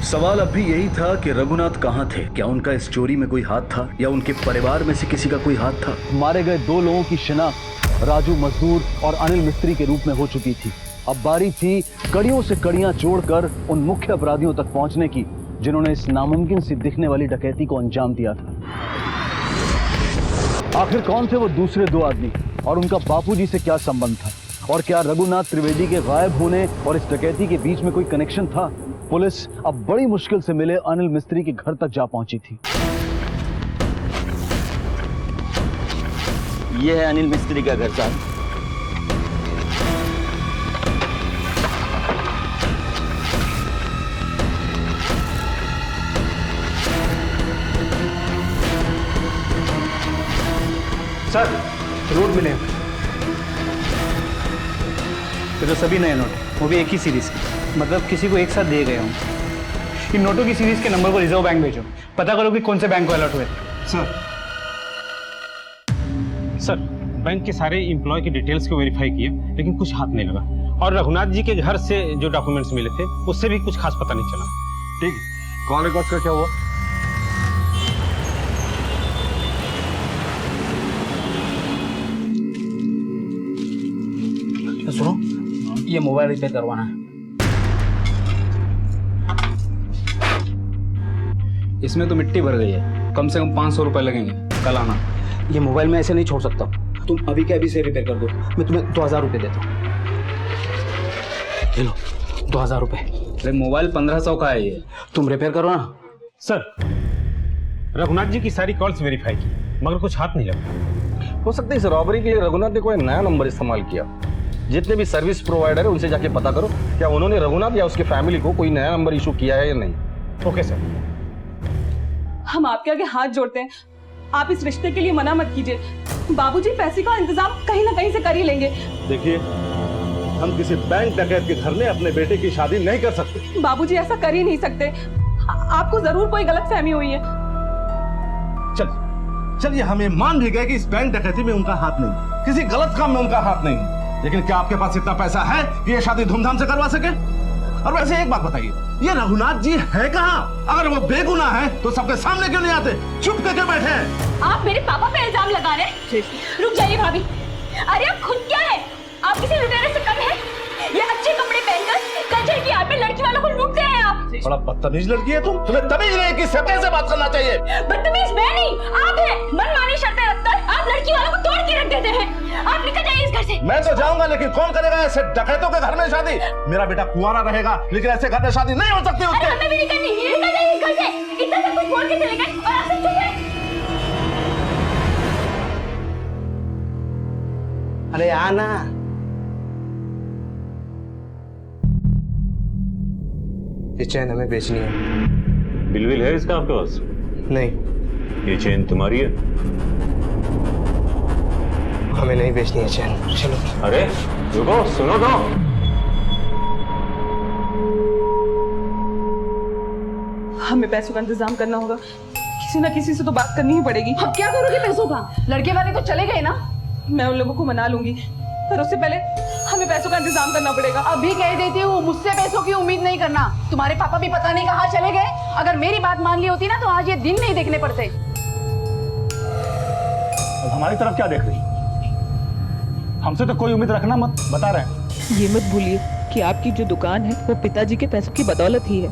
[SPEAKER 3] सवाल अब भी यही था कि रघुनाथ कहाँ थे। क्या उनका इस चोरी में कोई हाथ था या उनके परिवार में से किसी का कोई हाथ था? मारे गए 2 लोगों की शिनाख्त राजू मजदूर और अनिल मिस्त्री के रूप में हो चुकी थी। अब बारी थी कड़ियों से कड़ियां जोड़कर उन मुख्य अपराधियों तक पहुंचने की जिन्होंने इस नामुमकिन सी दिखने वाली डकैती को अंजाम दिया था। आखिर कौन थे वो दूसरे 2 आदमी और उनका बापूजी से क्या संबंध था? और क्या रघुनाथ त्रिवेदी के गायब होने और इस डकैती के बीच में कोई कनेक्शन था? पुलिस अब बड़ी मुश्किल से मिले अनिल मिस्त्री के घर तक जा पहुंची थी।
[SPEAKER 7] ये है अनिल मिस्त्री का घर साहब।
[SPEAKER 8] सर नोट मिले, तो सभी नए नोट, वो भी एक ही सीरीज के, मतलब किसी को एक साथ दिए गए हों। इन नोटों की सीरीज के नंबर को रिजर्व बैंक भेजो, पता करो कि कौन से बैंक को अलर्ट हुए। सर बैंक के सारे एम्प्लॉय की डिटेल्स को वेरीफाई किए, लेकिन कुछ हाथ नहीं लगा। और रघुनाथ जी के घर से जो डॉक्यूमेंट्स मिले थे उससे भी कुछ खास पता नहीं चला।
[SPEAKER 4] ठीक है,
[SPEAKER 6] कॉल रिकॉर्ड का क्या हुआ?
[SPEAKER 11] सुनो, ये मोबाइल रिपेयर करवाना है। इसमें तो मिट्टी भर गई है, कम से कम 500 रुपए लगेंगे। कल आना। ये मोबाइल मैं ऐसे नहीं छोड़ सकता, तुम अभी के अभी से रिपेयर कर दो। मैं तुम्हें 2000 रुपये देता हूँ। ले लो 2000 रुपये। अरे मोबाइल 1500 का है ये, तुम रिपेयर करो ना।
[SPEAKER 15] सर, रघुनाथ जी की सारी कॉल्स वेरीफाई की, मगर कुछ हाथ नहीं लगा।
[SPEAKER 4] हो सकता है इस रॉबरी के लिए रघुनाथ ने कोई नया नंबर इस्तेमाल किया। जितने भी सर्विस प्रोवाइडर है उनसे जाके पता करो क्या उन्होंने रघुनाथ या उसके फैमिली को कोई नया नंबर इशू किया है या नहीं।
[SPEAKER 15] Okay sir.
[SPEAKER 2] हम आपके आगे हाथ जोड़ते हैं, आप इस रिश्ते के लिए मना मत कीजिए। बाबूजी पैसे का इंतजाम कहीं ना कहीं से कर ही लेंगे।
[SPEAKER 6] देखिए, हम किसी बैंक डकैत के घर में अपने बेटे की शादी नहीं कर सकते।
[SPEAKER 2] बाबूजी ऐसा कर ही नहीं सकते, आपको जरूर कोई गलतफहमी हुई है।
[SPEAKER 6] चलिए हमें मान भी गए कि इस बैंक डकैती में उनका हाथ नहीं, किसी गलत काम में उनका हाथ नहीं, लेकिन क्या आपके पास इतना पैसा है कि ये शादी धूमधाम से करवा सके? और वैसे एक बात बताइए, ये रघुनाथ जी है कहाँ? अगर वो बेगुनाह है तो सबके सामने क्यों नहीं आते, चुप करके बैठे हैं?
[SPEAKER 9] आप मेरे पापा पे इल्जाम लगा रहे हैं। रुक जाइए भाभी, अरे आप खुद क्या है? आप किसी लुटेरे से कम है? ये अच्छे कपड़े पहनकर कल्चर की आड़ में लड़की वालों को लूटते हैं आप।
[SPEAKER 6] बड़ा बदतमीज लड़की है तुम, तुम्हें तमीज नहीं कि सपने से बात करना चाहिए।
[SPEAKER 9] बदतमीज मैं नहीं, आप हैं। मनमानी शर्तें रखकर आप लड़की वालों को तोड़ के रख देते हैं। आप निकल जाइए इस घर से।
[SPEAKER 6] मैं तो जाऊंगा, लेकिन कौन करेगा ऐसे डकैतों के घर में शादी? मेरा बेटा कुंवारा रहेगा, लेकिन ऐसे घर में शादी नहीं हो सकती उसके।
[SPEAKER 9] हमें भी नहीं करनी, निकल जाइए इस घर से। इतना सब कुछ छोड़ के चले गए और आप सब चुप हैं।
[SPEAKER 11] अरे आना।
[SPEAKER 16] ये चैन हमें बेचनी है।
[SPEAKER 15] बिल है इसका आपके पास?
[SPEAKER 16] नहीं।
[SPEAKER 15] ये चेन तुम्हारी है?
[SPEAKER 16] हमें नहीं बेचनी है चैन, चलो।
[SPEAKER 15] अरे रुको, सुनो तो।
[SPEAKER 2] हमें पैसों का इंतजाम करना होगा, किसी ना किसी से तो बात करनी ही पड़ेगी। अब क्या करोगे पैसों का? लड़के वाले तो चले गए ना। मैं उन लोगों को मना लूंगी, पर उससे पहले हमें पैसों का इंतजाम करना पड़ेगा।
[SPEAKER 17] अभी कह देती हूँ, मुझसे पैसों की उम्मीद नहीं करना। तुम्हारे पापा भी पता नहीं कहाँ चले गए। अगर मेरी बात मान ली होती ना तो आज ये दिन नहीं देखने पड़ते।
[SPEAKER 15] अब हमारी तरफ क्या देख रही? हमसे तो कोई उम्मीद रखना मत, बता रहे हैं।
[SPEAKER 2] ये मत भूलिए कि आपकी जो दुकान है वो पिताजी के पैसों की बदौलत ही है।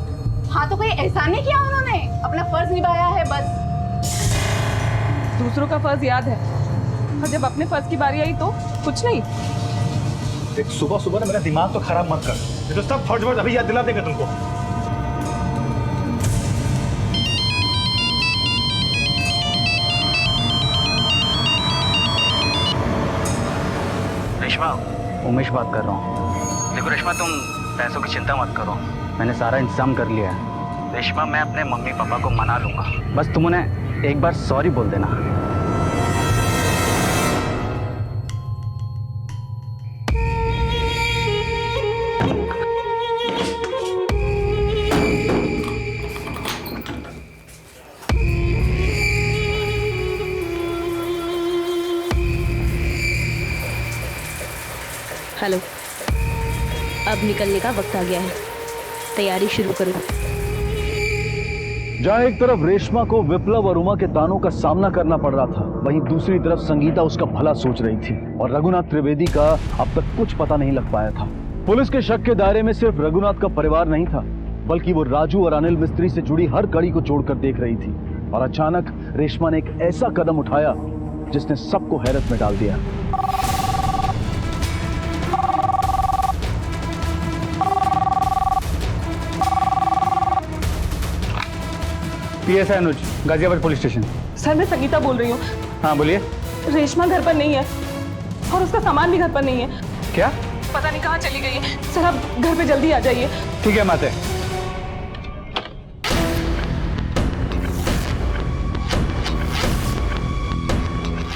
[SPEAKER 17] हाँ तो कोई एहसान नहीं किया उन्होंने, अपना फर्ज निभाया है बस।
[SPEAKER 2] दूसरों का फर्ज याद है, और जब अपने फर्ज की बारी आई तो कुछ नहीं।
[SPEAKER 15] एक सुबह सुबह ना मेरा दिमाग तो खराब मत कर, ये तो सब फर्ज वर्ज अभी याद दिला देंगे तुमको।
[SPEAKER 3] रेशमा, उमेश बात कर रहा हूँ। देखो रेशमा, तुम पैसों की चिंता मत करो, मैंने सारा इंतजाम कर लिया है। रेशमा, मैं अपने मम्मी पापा को मना लूंगा, बस तुम उन्हें एक बार सॉरी बोल देना।
[SPEAKER 9] हेलो, अब निकलने का वक्त आ गया है, तैयारी शुरू करो।
[SPEAKER 3] जहां एक तरफ रेशमा को विप्लव और उमा के तानों का सामना करना पड़ रहा था, वहीं दूसरी तरफ संगीता उसका भला सोच रही थी और रघुनाथ त्रिवेदी का अब तक कुछ पता नहीं लग पाया था। पुलिस के शक के दायरे में सिर्फ रघुनाथ का परिवार नहीं था, बल्कि वो राजू और अनिल मिस्त्री से जुड़ी हर कड़ी को जोड़कर देख रही थी। और अचानक रेशमा ने एक ऐसा कदम उठाया जिसने सबको हैरत में डाल दिया।
[SPEAKER 11] पीएसआई अनुज, गाजियाबाद पुलिस स्टेशन।
[SPEAKER 2] सर, मैं संगीता बोल रही हूँ।
[SPEAKER 11] हाँ बोलिए।
[SPEAKER 2] रेशमा घर पर नहीं है और उसका सामान भी घर पर नहीं है।
[SPEAKER 11] क्या?
[SPEAKER 2] पता नहीं कहाँ चली गई है। सर, आप घर पे जल्दी आ जाइए।
[SPEAKER 11] ठीक है माते।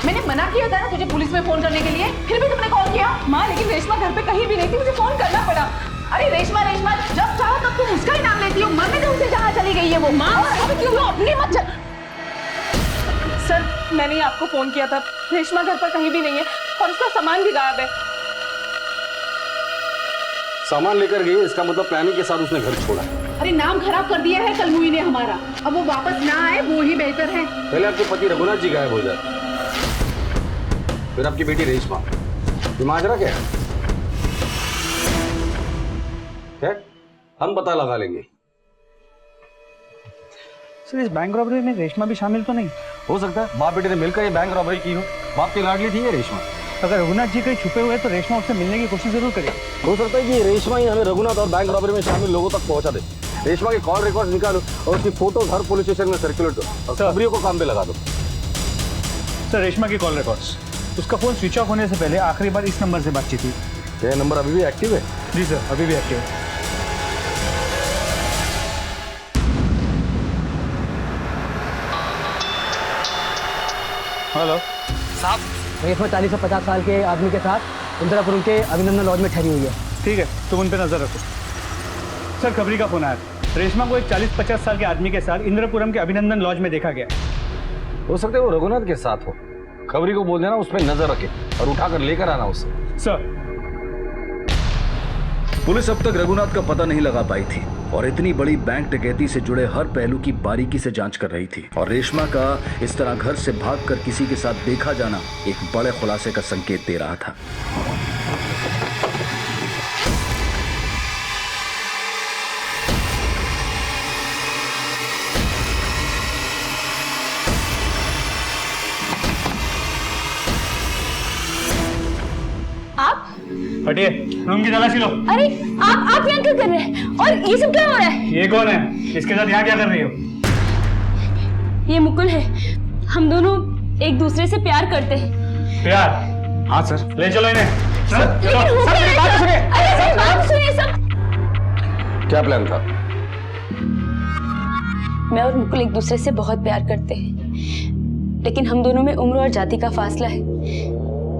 [SPEAKER 17] मैंने मना किया था ना तुझे पुलिस में फोन करने के लिए, फिर भी तुमने कॉल किया।
[SPEAKER 2] माँ, लेकिन रेशमा घर पे कहीं भी नहीं थी, मुझे फोन करना पड़ा।
[SPEAKER 17] अरे रेशमा, रेशमा जब चाहो तब तुम उसका ही नाम लेती हो। मरने दो उसे जहाँ चली गई है वो।
[SPEAKER 2] माँ, अब क्यों अपनी मत चल। सर, मैंने ही आपको फोन किया था, रेशमा घर पर कहीं भी नहीं है और उसका सामान भी गायब है।
[SPEAKER 4] सामान लेकर गई है, इसका मतलब प्लानिंग के साथ उसने घर छोड़ा।
[SPEAKER 17] अरे नाम खराब कर दिया है कलमुई ने हमारा, अब वो वापस ना आए वो ही बेहतर है।
[SPEAKER 4] पहले आपके पति रघुनाथ जी गायब हो जाए, फिर आपकी बेटी रेशमा। ये माजरा क्या है? हम पता लगा लेंगे।
[SPEAKER 8] सर इस बैंक रॉबरी में रेशमा भी शामिल तो नहीं
[SPEAKER 4] हो सकता है बाप बेटे ने मिलकर ये बैंक रॉबरी की हो। बाप की लाडली थी ये रेशमा।
[SPEAKER 8] अगर रघुनाथ जी कहीं छुपे हुए तो रेशमा उससे मिलने की कोशिश जरूर करे।
[SPEAKER 4] हो सकता है कि रेशमा ही हमें रघुनाथ और बैंक रॉबरी में शामिल लोगों तक पहुंचा दे। रेशमा के कॉल रिकॉर्ड निकालो और उसकी फोटोज हर पुलिस स्टेशन में सर्कुलेट करो और खबरियों को काम पे लगा दो।
[SPEAKER 8] सर रेशमा के कॉल रिकॉर्ड्स, उसका फोन स्विच ऑफ होने से पहले आखिरी बार इस नंबर से बातचीत हुई।
[SPEAKER 4] क्या नंबर अभी भी एक्टिव है?
[SPEAKER 8] जी सर, अभी भी एक्टिव है। हेलो
[SPEAKER 14] साहब, रेशमा 40 से 50 साल के आदमी के साथ इंदिरापुरम के अभिनंदन लॉज में ठहरी हुई है।
[SPEAKER 8] ठीक है, तुम उन पर नजर रखो। सर खबरी का फोन आया, रेशमा को एक 40-50 साल के आदमी के साथ इंदिरापुरम के अभिनंदन लॉज में देखा गया।
[SPEAKER 4] हो सकता है वो रघुनाथ के साथ हो। खबरी को बोल देना उस पर नजर रखे और उठाकर लेकर आना उससे।
[SPEAKER 8] सर
[SPEAKER 3] पुलिस अब तक रघुनाथ का पता नहीं लगा पाई थी और इतनी बड़ी बैंक डकैती से जुड़े हर पहलू की बारीकी से जांच कर रही थी। और रेशमा का इस तरह घर से भागकर किसी के साथ देखा जाना एक बड़े खुलासे का संकेत दे रहा था।
[SPEAKER 9] आप
[SPEAKER 8] हटिए, रूम की तलाशी लो।
[SPEAKER 9] अरे आप यहाँ क्या कर रहे हैं और ये सब क्या हो रहा है?
[SPEAKER 8] ये कौन है? इसके साथ यहाँ क्या कर रही हो?
[SPEAKER 9] ये मुकुल है, हम दोनों एक दूसरे से प्यार करते हैं।
[SPEAKER 8] प्यार? हाँ सर। ले चलो इन्हें।
[SPEAKER 9] बात सुनिए सब।
[SPEAKER 4] क्या प्लान था?
[SPEAKER 9] मैं और मुकुल एक दूसरे से बहुत प्यार करते हैं, लेकिन हम दोनों में उम्र और जाति का फासला है,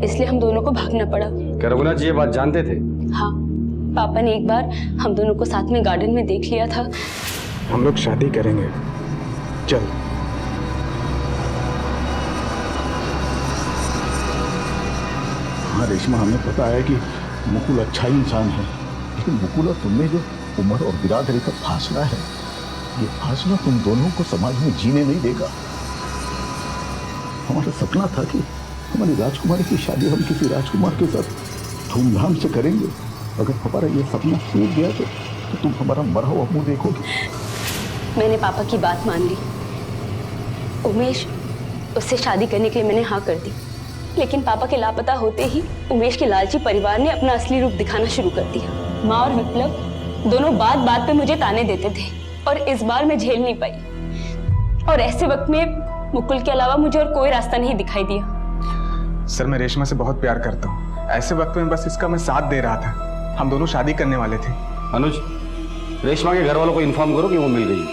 [SPEAKER 9] इसलिए हम दोनों को भागना पड़ा।
[SPEAKER 4] क्या रघुनाथ जी ये बात जानते थे?
[SPEAKER 9] हाँ, पापा ने एक बार हम दोनों को साथ में गार्डन में देख लिया था।
[SPEAKER 10] हम लोग शादी करेंगे, चल।
[SPEAKER 1] हाँ रेशमा, हमें पता है कि मुकुल अच्छा इंसान है, लेकिन मुकुल और तुमने जो उम्र और बिरादरी का फासला है, ये फासला तुम दोनों को समाज में जीने नहीं देगा। हमारा सपना था कि हमारी राजकुमारी की शादी हम किसी राजकुमार के साथ धूमधाम से करेंगे। अगर हमारा ये सपना टूट गया तो तुम हमारा मरा हुआ मुंह देखोगे।
[SPEAKER 9] मैंने पापा की बात मान ली। उमेश, उससे शादी करने के लिए मैंने हाँ कर दी, लेकिन पापा के लापता होते ही उमेश के लालची परिवार ने अपना असली रूप दिखाना शुरू कर दिया। माँ और विप्लव दोनों बात बात पे मुझे ताने देते थे और इस बार मैं झेल नहीं पाई। और ऐसे वक्त में मुकुल के अलावा मुझे और कोई रास्ता नहीं दिखाई दिया।
[SPEAKER 10] सर मैं रेशमा से बहुत प्यार करता हूँ, ऐसे वक्त में बस इसका मैं साथ दे रहा था। हम दोनों शादी करने वाले थे।
[SPEAKER 4] अनुज, रेशमा के घर वालों को इन्फॉर्म करो कि वो मिल गई।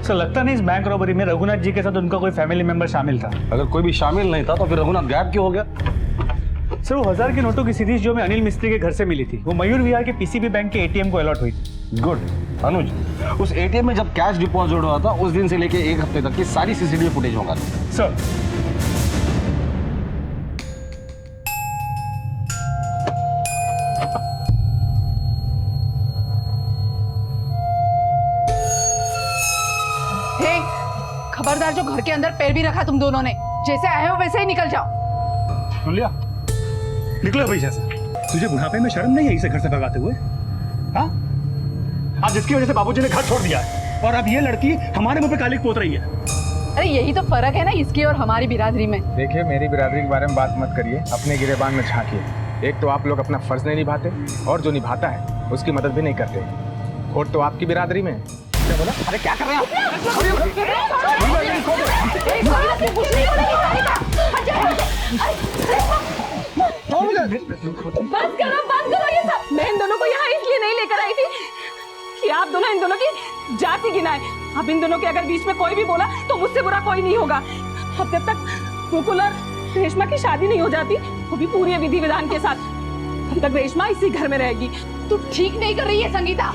[SPEAKER 8] सर लगता नहीं इस बैंक रॉबरी में रघुनाथ जी के साथ उनका कोई फैमिली मेंबर शामिल था।
[SPEAKER 4] अगर कोई भी शामिल नहीं था तो फिर रघुनाथ गायब क्यों हो गया?
[SPEAKER 8] सर वो 1000 के नोटों की सीरीज जो मैं अनिल मिस्त्री के घर से मिली थी, वो मयूर विहार के पीसीबी बैंक के एटीएम को अलॉट हुई थी।
[SPEAKER 4] गुड। अनुज, उस एटीएम में जब कैश डिपॉजिट हुआ था उस दिन से लेके एक हफ्ते तक की सारी सीसीटीवी फुटेज होगा।
[SPEAKER 8] सर
[SPEAKER 17] खबरदार, जो घर के अंदर पैर भी रखा तुम दोनों ने, जैसे आए हो वैसे ही निकल जाओ।
[SPEAKER 8] सुन लिया? निकलो भैया से। तुझे बुढ़ापे में शर्म नहीं है इसे घर से भगाते हुए? हाँ, आज जिसकी वजह से बाबूजी ने घर छोड़ दिया है और अब ये लड़की हमारे मुंह पे कालिक पोत रही है।
[SPEAKER 17] अरे यही तो फर्क है ना इसकी और हमारी बिरादरी में।
[SPEAKER 10] देखिए, मेरी बिरादरी के बारे में बात मत करिए, अपने गिरेबान में झांकिए। एक तो आप लोग अपना फर्ज नहीं निभाते और जो निभाता है उसकी मदद भी नहीं करते। खोट तो आपकी बिरादरी में। क्या बोला? अरे क्या कर रहे हैं आप?
[SPEAKER 9] बंद करो ये सब। मैं इन दोनों को यहाँ इसलिए नहीं लेकर आई थी कि आप दोनों इन दोनों की जाति गिनाए। अब इन दोनों के अगर बीच में कोई भी बोला तो मुझसे बुरा कोई नहीं होगा। अब जब तक मुकुल और रेशमा की शादी नहीं हो जाती, वो भी पूरे विधि विधान के साथ, तब तक रेशमा इसी घर में रहेगी।
[SPEAKER 17] तू ठीक नहीं कर रही है संगीता।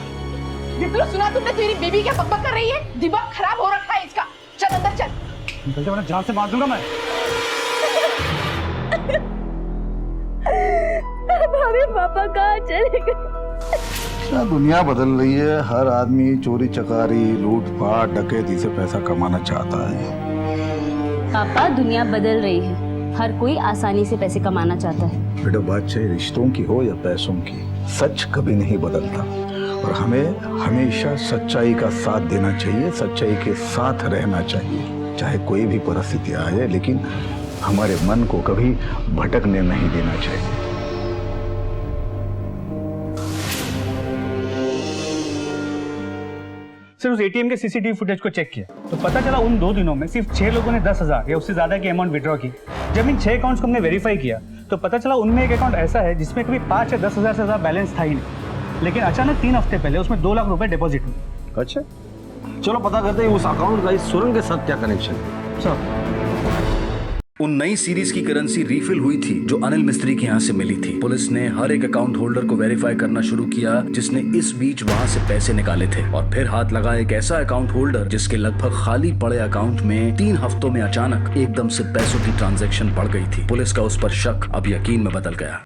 [SPEAKER 17] विप्लव, सुना तुमने? तेरी बीबी क्या बकबक कर रही है? दिमाग खराब हो रखा है इसका। चल अंदर चल।
[SPEAKER 8] जान से मार दूंगा मैं।
[SPEAKER 9] हमारे पापा कहाँ चले गए?
[SPEAKER 1] क्या दुनिया बदल रही है। हर आदमी चोरी चकारी लूटपाट डकैती से पैसा कमाना चाहता है।
[SPEAKER 9] पापा, दुनिया बदल रही है, हर कोई आसानी से पैसे कमाना चाहता है।
[SPEAKER 1] बेटा, बात चाहे रिश्तों की हो या पैसों की, सच कभी नहीं बदलता और हमें हमेशा सच्चाई का साथ देना चाहिए, सच्चाई के साथ रहना चाहिए, चाहे कोई भी परिस्थिति आए, लेकिन हमारे मन को कभी भटकने नहीं देना चाहिए।
[SPEAKER 8] सिर्फ उस एटीएम के सीसीटीवी फुटेज को चेक किया तो पता चला उन 2 दिनों में सिर्फ 6 लोगों ने 10,000 या उससे ज्यादा की अमाउंट विड्रॉ की। जब इन 6 अकाउंट्स को हमने वेरीफाई किया तो पता चला उनमें एक अकाउंट ऐसा है जिसमें कभी 5 या 10,000 से ज्यादा बैलेंस था ही नहीं, लेकिन अचानक 3 हफ्ते पहले उसमें 2 लाख रुपए डिपॉजिट हुए।
[SPEAKER 4] अच्छा, चलो पता करते हैं उस अकाउंट का इस सुरंग के साथ क्या कनेक्शन है।
[SPEAKER 8] सर,
[SPEAKER 3] उन नई सीरीज की करेंसी रीफिल हुई थी जो अनिल मिस्त्री के यहाँ से मिली थी। पुलिस ने हर एक अकाउंट होल्डर को वेरीफाई करना शुरू किया जिसने इस बीच वहाँ से पैसे निकाले थे, और फिर हाथ लगा एक ऐसा अकाउंट होल्डर जिसके लगभग खाली पड़े अकाउंट में 3 हफ्तों में अचानक एकदम से पैसों की ट्रांजैक्शन बढ़ गई थी। पुलिस का उस पर शक अब यकीन में बदल गया।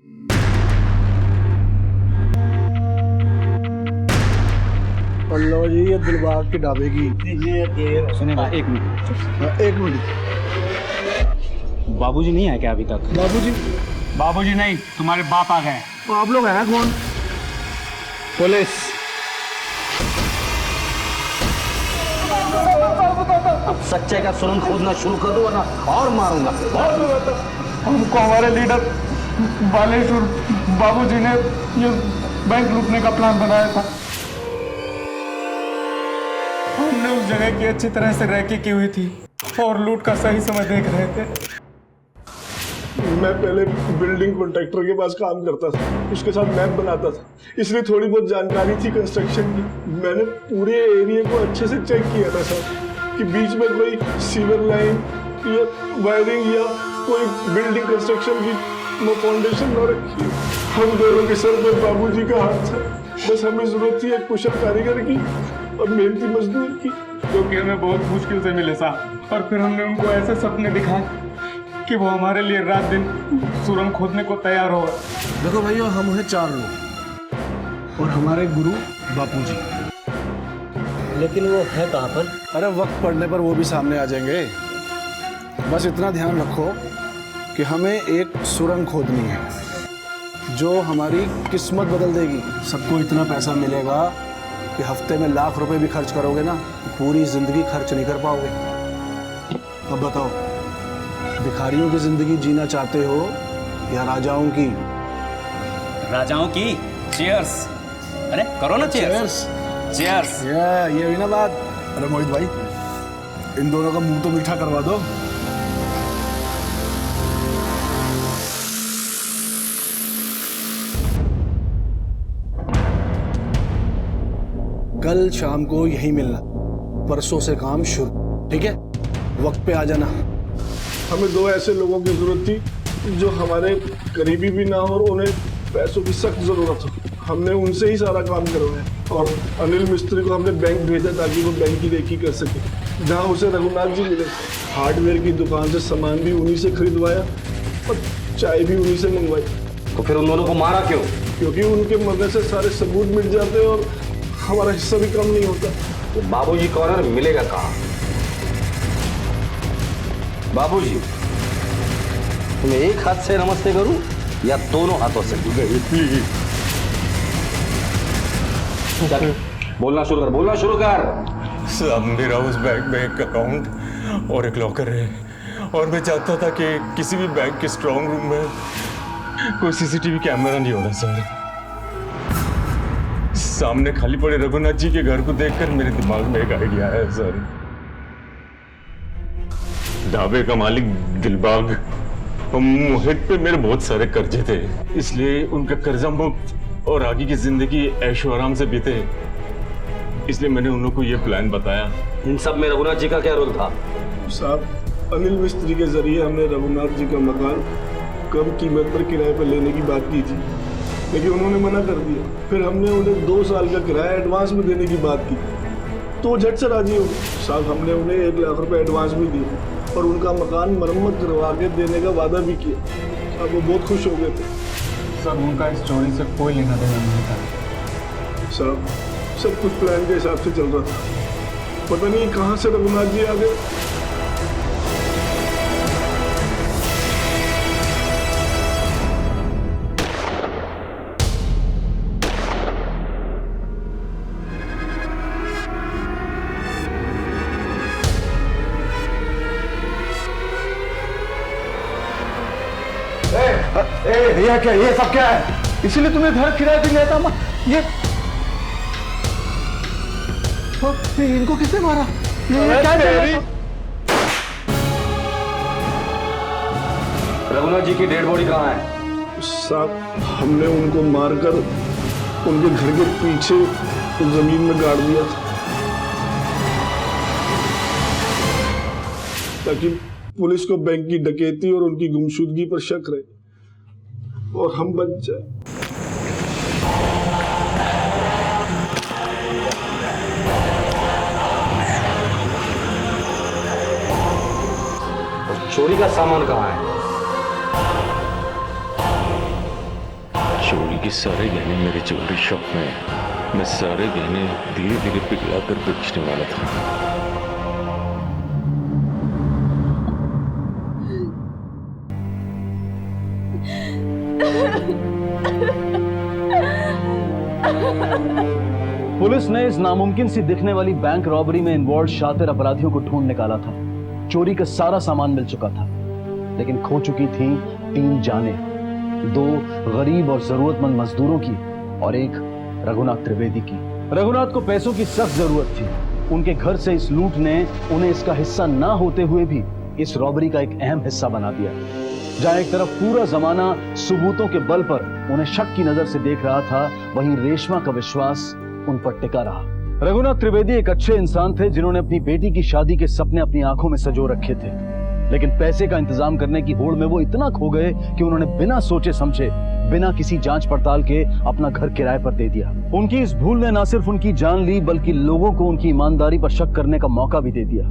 [SPEAKER 5] लो जी, ये दिलबाग के ढाबे की।
[SPEAKER 8] सुनिए एक मिनट।
[SPEAKER 5] एक मिनट।
[SPEAKER 8] बाबूजी नहीं आए क्या अभी तक?
[SPEAKER 5] बाबूजी?
[SPEAKER 8] बाबूजी नहीं, तुम्हारे बाप आ गए।
[SPEAKER 5] आप लोग हैं कौन?
[SPEAKER 8] पुलिस।
[SPEAKER 4] अब सच्चाई का सुरंग खोदना शुरू कर दो वरना और मारूंगा।
[SPEAKER 5] हमको हमारे लीडर बालेश्वर बाबूजी ने ये बैंक लूटने का प्लान बनाया था। हमने उस जगह की अच्छी तरह से रैकी की हुई थी और लूट का सही समय देख रहे थे। मैं पहले बिल्डिंग कॉन्ट्रैक्टर के पास काम करता था, उसके साथ मैप बनाता था, इसलिए थोड़ी बहुत जानकारी थी कंस्ट्रक्शन की। मैंने पूरे एरिया को अच्छे से चेक किया था सर कि बीच में कोई सीवर लाइन या वायरिंग या कोई बिल्डिंग कंस्ट्रक्शन की फाउंडेशन न रखी। हम दोनों के सर पे बाबूजी का हाथ था। बस हमें जरूरत थी एक कुशल कारीगर की और मेहनती मजदूर की, जो कि हमें बहुत मुश्किल से मिले साहब। और फिर हमने उनको ऐसे सपने दिखाए कि वो हमारे लिए रात दिन सुरंग खोदने को तैयार हो। देखो भैया, हम हैं 4 लोग और हमारे गुरु बापूजी।
[SPEAKER 7] लेकिन वो है कहाँ पर?
[SPEAKER 5] अरे वक्त पड़ने पर वो भी सामने आ जाएंगे। बस इतना ध्यान रखो कि हमें एक सुरंग खोदनी है जो हमारी किस्मत बदल देगी। सबको इतना पैसा मिलेगा कि हफ्ते में लाख रुपए भी खर्च करोगे ना, पूरी जिंदगी खर्च नहीं कर पाओगे। अब बताओ, भिखारियों की जिंदगी जीना चाहते हो या राजाओं की?
[SPEAKER 11] राजाओं की। चीयर्स। अरे करो ना चीयर्स। चीयर्स।
[SPEAKER 5] ये हुई ना बात। अरे मोहित भाई, इन दोनों का मुंह तो मीठा करवा दो। कल शाम को यहीं मिलना, परसों से काम शुरू, ठीक है? वक्त पे आ जाना। हमें 2 ऐसे लोगों की जरूरत थी जो हमारे करीबी भी ना हो और उन्हें पैसों की सख्त जरूरत हो। हमने उनसे ही सारा काम करवाया और अनिल मिस्त्री को हमने बैंक भेजा ताकि वो बैंक की रेकी कर सके। जहाँ उसे रघुनाथ जी मिले, हार्डवेयर की दुकान से सामान भी उन्हीं से खरीदवाया और चाय भी उन्हीं से मंगवाई।
[SPEAKER 4] तो फिर उन दोनों को मारा क्यों?
[SPEAKER 5] क्योंकि उनके मरने से सारे सबूत मिट जाते और हमारा हिस्सा भी कम नहीं होता।
[SPEAKER 4] तो बाबूजी कॉर्नर मिलेगा कहाँ? बाबूजी, तुम्हें एक हाथ से नमस्ते करूं या दोनों हाथों से? बोलना शुरू कर, बोलना शुरू कर।
[SPEAKER 18] साहब, मेरा उस बैंक में एक अकाउंट और एक लॉकर है और मैं चाहता था कि किसी भी बैंक के स्ट्रांग रूम में कोई सीसीटीवी कैमरा नहीं होना सर। सामने खाली पड़े रघुनाथ जी के घर को देखकर मेरे दिमाग में एक आइडिया आया सर। ढाबे का मालिक दिलबाग और मोहित पे मेरे बहुत सारे कर्जे थे, इसलिए उनका कर्जा मुक्त और आगे की जिंदगी ऐशो आराम से बीते, इसलिए मैंने उन लोगों को ये प्लान बताया।
[SPEAKER 4] इन सब में रघुनाथ जी का क्या रोल था?
[SPEAKER 5] साहब, अनिल मिस्त्री के जरिए हमने रघुनाथ जी का मकान कम कीमत पर किराए पर लेने की बात की थी, लेकिन उन्होंने मना कर दिया। फिर हमने उन्हें 2 साल का किराया एडवांस में देने की बात की तो झट से राजी हो गए। साहब, हमने उन्हें 1 लाख रुपए एडवांस भी दिए और उनका मकान मरम्मत करवा के देने का वादा भी किया। अब वो बहुत खुश हो गए थे।
[SPEAKER 8] सर उनका इस चोरी से कोई लेना देना नहीं था।
[SPEAKER 5] साहब सब कुछ प्लान के हिसाब से चल रहा था, पता नहीं कहाँ से रघुनाथ जी आ गए।
[SPEAKER 1] ये सब क्या है? इसीलिए तुम्हें घर किराए पे गया था। ये इनको किसने मारा? ये क्या है?
[SPEAKER 4] रघुनाथ जी की डेड बॉडी कहाँ है?
[SPEAKER 5] साहब हमने उनको मारकर उनके घर के पीछे जमीन में गाड़ दिया था ताकि पुलिस को बैंक की डकैती और उनकी गुमशुदगी पर शक रहे और हम बच जाए।
[SPEAKER 4] और चोरी का सामान कहाँ है?
[SPEAKER 18] चोरी के सारे गहने मेरे ज्वेलरी शॉप में है। मैं सारे गहने धीरे धीरे पिघला कर बेचने वाला था।
[SPEAKER 3] पुलिस ने इस नामुमकिन सी दिखने वाली बैंक रॉबरी में इन्वॉल्व शातिर अपराधियों को ढूंढ निकाला था। चोरी का सारा सामान मिल चुका था, लेकिन खो चुकी थी 3 जानें, 2 गरीब और जरूरतमंद मजदूरों की और एक रघुनाथ त्रिवेदी की। रघुनाथ को पैसों की सख्त जरूरत थी। उनके घर से इस लूट ने उन्हें इसका हिस्सा ना होते हुए भी इस रॉबरी का एक अहम हिस्सा बना दिया। जहां एक तरफ पूरा जमाना सबूतों के बल पर उन्हें शक की नजर से देख रहा था, वहीं रेशमा का विश्वास उन पर टिका रहा। रघुनाथ त्रिवेदी एक अच्छे इंसान थे जिन्होंने अपनी बेटी की शादी के सपने अपनी आंखों में संजो रखे थे, लेकिन पैसे का इंतजाम करने की होड़ में वो इतना खो गए कि उन्होंने बिना सोचे समझे, बिना किसी जांच पड़ताल के अपना घर किराए पर दे दिया। उनकी इस भूल ने न सिर्फ उनकी जान ली, बल्कि लोगों को उनकी ईमानदारी पर शक करने का मौका भी दे दिया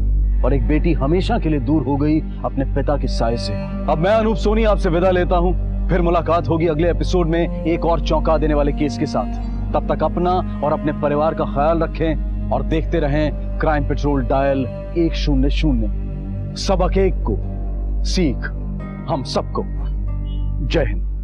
[SPEAKER 3] और एक बेटी हमेशा के लिए दूर हो गई अपने पिता के साए से। अब मैं अनूप सोनी आपसे विदा लेता हूं, फिर मुलाकात होगी अगले एपिसोड में एक और चौंका देने वाले केस के साथ। तब तक अपना और अपने परिवार का ख्याल रखें और देखते रहें क्राइम पेट्रोल डायल 100। सबक एक को सीख हम सबको। जय हिंद।